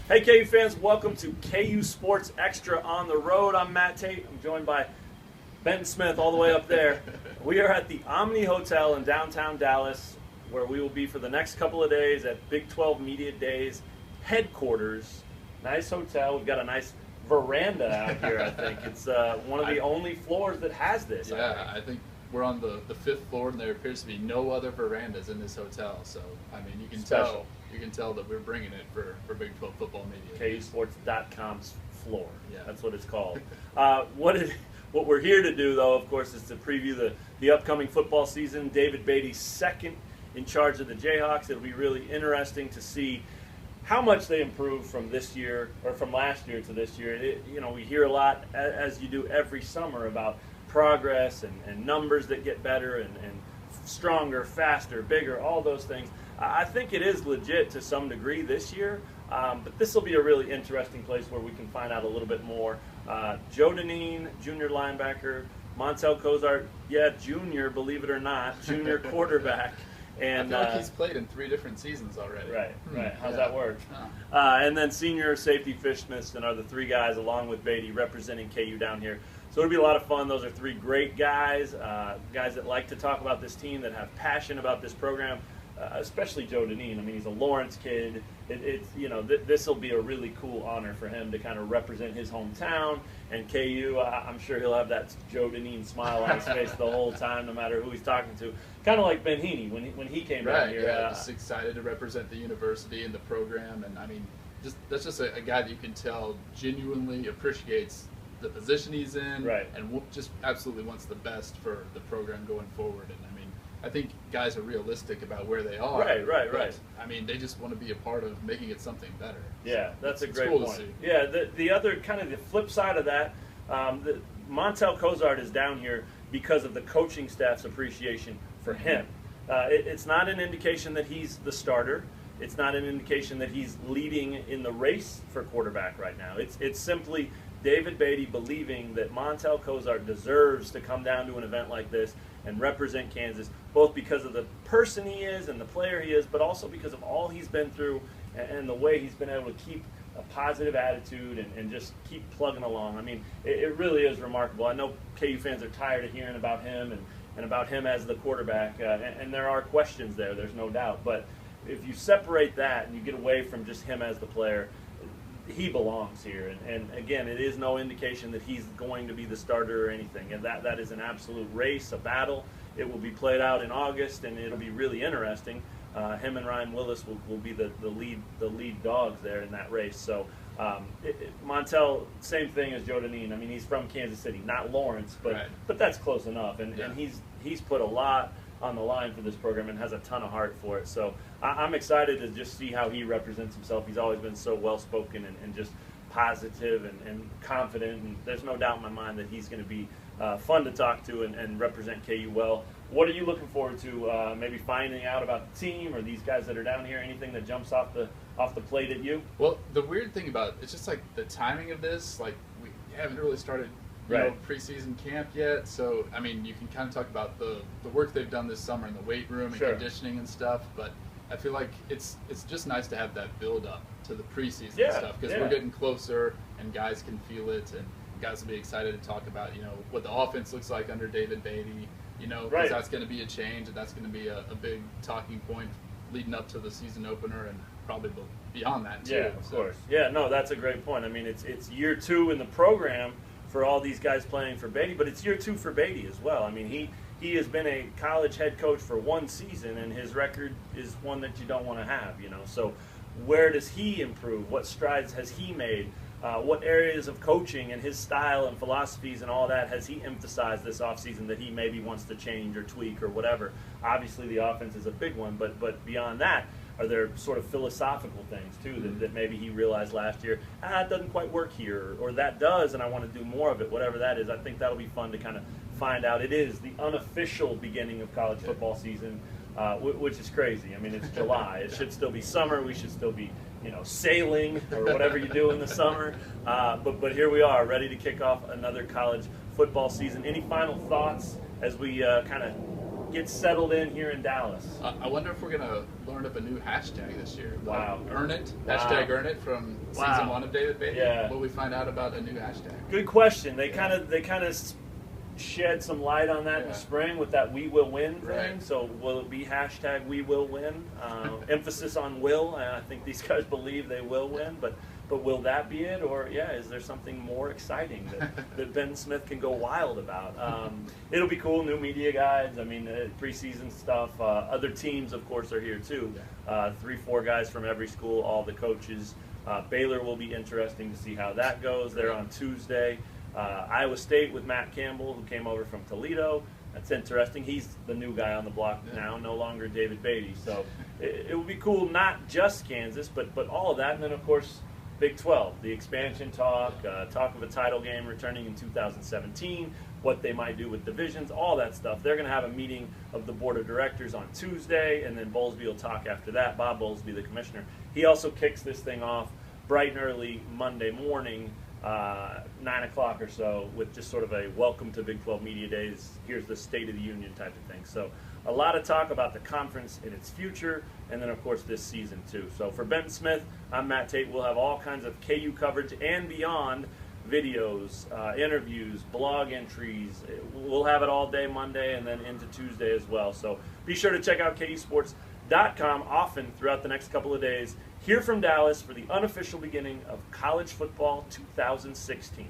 Hey KU fans, welcome to KU Sports Extra on the Road. I'm Matt Tait. I'm joined by Benton Smith all the way up there. We are at the Omni Hotel in downtown Dallas, where we will be for the next couple of days at Big 12 Media Days headquarters. Nice hotel. We've got a nice veranda out here, I think. It's one of the only floors that has this. Yeah, I think we're on the fifth floor, and there appears to be no other verandas in this hotel. So, I mean, you can tell that we're bringing it for Big 12 football media. KUsports.com's floor. Yeah. That's what it's called. What we're here to do, though, of course, is to preview the upcoming football season. David Beaty, second in charge of the Jayhawks. It'll be really interesting to see how much they improve from this year, or from last year to this year. We hear a lot, as you do every summer, about progress and numbers that get better and stronger, faster, bigger, all those things. I think it is legit to some degree this year, but this will be a really interesting place where we can find out a little bit more. Joe Dineen, junior linebacker, Montell Cozart, junior, believe it or not, junior quarterback. And I feel like he's played in 3 different seasons already. Right. How's that work? And then senior safety Fish Smithson are the 3 guys, along with Beaty, representing KU down here. So it'll be a lot of fun. Those are 3 great guys, guys that like to talk about this team, that have passion about this program, especially Joe Dineen. I mean, he's a Lawrence kid. This will be a really cool honor for him to kind of represent his hometown and KU. I'm sure he'll have that Joe Dineen smile on his face the whole time, no matter who he's talking to. Kind of like Ben Heaney when he came down here. Yeah, just excited to represent the university and the program, and I mean, that's just a guy that you can tell genuinely appreciates the position he's in, right, and just absolutely wants the best for the program going forward. And I mean, I think guys are realistic about where they are. Right. I mean, they just want to be a part of making it something better. Yeah, that's a great cool point. To see. Yeah, the other kind of the flip side of that, Montell Cozart is down here because of the coaching staff's appreciation for him. It's not an indication that he's the starter. It's not an indication that he's leading in the race for quarterback right now. It's simply David Beaty believing that Montell Cozart deserves to come down to an event like this and represent Kansas, both because of the person he is and the player he is, but also because of all he's been through and the way he's been able to keep a positive attitude and just keep plugging along. I mean, it really is remarkable. I know KU fans are tired of hearing about him and about him as the quarterback, and there are questions there's no doubt. But if you separate that and you get away from just him as the player, he belongs here. And again, it is no indication that he's going to be the starter or anything. And that is an absolute race, a battle. It will be played out in August, and it'll be really interesting. Him and Ryan Willis will be the lead dogs there in that race. So Montell, same thing as Joe Dineen. I mean, he's from Kansas City, not Lawrence, but that's close enough. And he's put a lot on the line for this program and has a ton of heart for it. So I'm excited to just see how he represents himself. He's always been so well-spoken and just positive and confident, and there's no doubt in my mind that he's going to be fun to talk to and represent KU well. What are you looking forward to maybe finding out about the team or these guys that are down here? Anything that jumps off the plate at you? Well, the weird thing about it's just like the timing of this, like we haven't really started preseason camp yet. So, I mean, you can kind of talk about the work they've done this summer in the weight room and conditioning and stuff, but I feel like it's just nice to have that build up to the preseason stuff, because we're getting closer and guys can feel it, and guys will be excited to talk about, what the offense looks like under David Beaty, because that's going to be a change, and that's going to be a big talking point leading up to the season opener and probably beyond that too. Yeah, of course. Yeah, no, that's a great point. I mean, it's year 2 in the program for all these guys playing for Beaty, but it's year 2 for Beaty as well. I mean, he has been a college head coach for 1 season, and his record is one that you don't want to have, So where does he improve? What strides has he made? What areas of coaching and his style and philosophies and all that has he emphasized this offseason that he maybe wants to change or tweak or whatever? Obviously, the offense is a big one, but beyond that, are there sort of philosophical things, too, that maybe he realized last year, it doesn't quite work here, or that does, and I want to do more of it, whatever that is. I think that'll be fun to kind of find out. It is the unofficial beginning of college football season, which is crazy. I mean, it's July. It should still be summer. We should still be, sailing or whatever you do in the summer. But here we are, ready to kick off another college football season. Any final thoughts as we kind of get settled in here in Dallas. I wonder if we're going to learn up a new hashtag this year. Wow. Earn it. Wow. Hashtag earn it from season 1 of David Beaty. Yeah. Will we find out about a new hashtag? Good question. They kind of shed some light on that in the spring with that "we will win" thing. Right. So will it be hashtag "we will win"? Emphasis on will. I think these guys believe they will win, but will that be it? Or is there something more exciting that Ben Smith can go wild about? It'll be cool. New media guides. I mean, preseason stuff. Other teams, of course, are here too. 3-4 guys from every school. All the coaches. Baylor will be interesting to see how that goes. They're on Tuesday. Iowa State with Matt Campbell, who came over from Toledo. That's interesting. He's the new guy on the block now, no longer David Beaty. So it will be cool, not just Kansas, but all of that. And then, of course, Big 12, the expansion talk of a title game returning in 2017, what they might do with divisions, all that stuff. They're going to have a meeting of the board of directors on Tuesday, and then Bowlesby will talk after that. Bob Bowlesby, the commissioner. He also kicks this thing off bright and early Monday morning, 9 o'clock or so, with just sort of a welcome to Big 12 Media Days, here's the State of the Union type of thing. So a lot of talk about the conference and its future, and then, of course, this season, too. So for Benton Smith, I'm Matt Tait. We'll have all kinds of KU coverage and beyond, videos, interviews, blog entries. We'll have it all day Monday and then into Tuesday as well. So be sure to check out KUsports.com often throughout the next couple of days. Here from Dallas for the unofficial beginning of college football 2016.